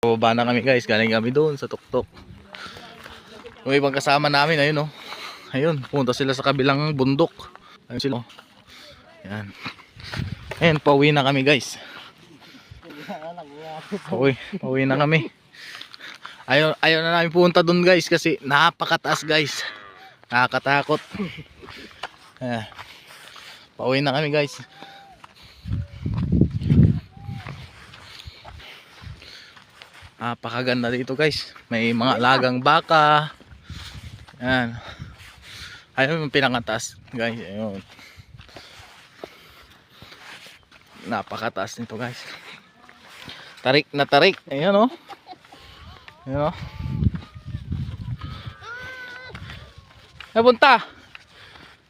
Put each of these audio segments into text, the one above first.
Pababa na kami guys, galing kami doon sa tuktok. Yung ibang kasama namin, ayun oh. Ayun, punta sila sa kabilang bundok. Ayun sila oh. Yan. Ayun, pauwi na kami guys. Pauwi na kami. Ayaw na namin punta doon guys kasi napakataas guys. Nakakatakot. Pauwi na kami guys. Napakaganda dito guys. May mga alagang baka. Yan. Ayun yung pinakataas guys. Ayun. Napakataas nito guys. Tarik na tarik. Ayun oh. Ayun oh. Punta.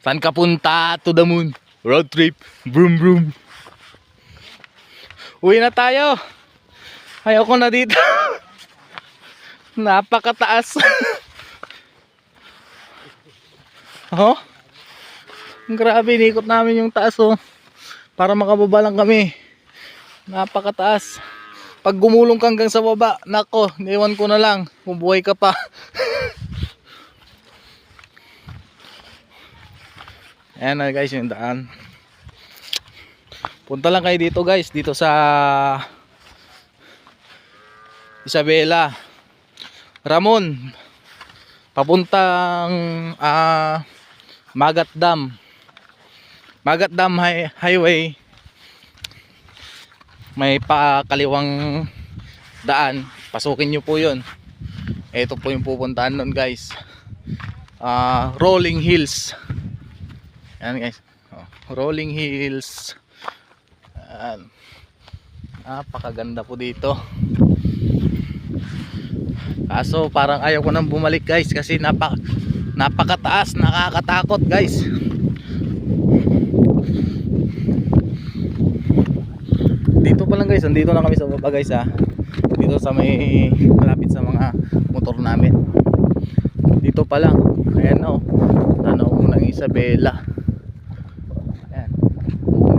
Saan ka punta? To the moon. Road trip. Vroom vroom. Uwi na tayo. Ayoko na dito. Napakataas. Oh. Grabe, inikot namin yung taas oh. Para makababa lang kami. Napakataas. Pag gumulong ka hanggang sa baba, nako, niwan ko na lang kung buhay ka pa. Ayan na guys yung daan. Punta lang kayo dito guys, dito sa Isabela Ramon papuntang Magat Dam Highway. May pakaliwang daan, pasukin nyo po yun. Ito po yung pupuntahan nun guys. Rolling Hills. Yan guys, Rolling Hills. Napakaganda po dito. Kaso parang ayaw ko nang bumalik guys kasi napakataas, nakakatakot guys. Dito pa lang guys, andito na kami sa baba guys ha. Dito sa may malapit sa mga motor namin. Dito pa lang. Ayan o. Tanaw ng Isabela. Ayan.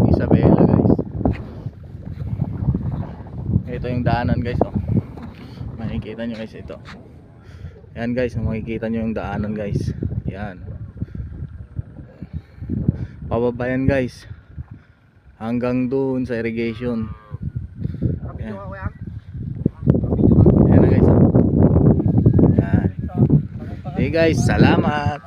Isabela guys. Ito yung daanan guys oh. Makikita nyo guys ito. Ayan guys, makikita nyo yung daanan guys. Ayan. Pababa yan guys. Hanggang doon sa irrigation. Ayan. Ayan na guys. Ayan. Hey guys, salamat.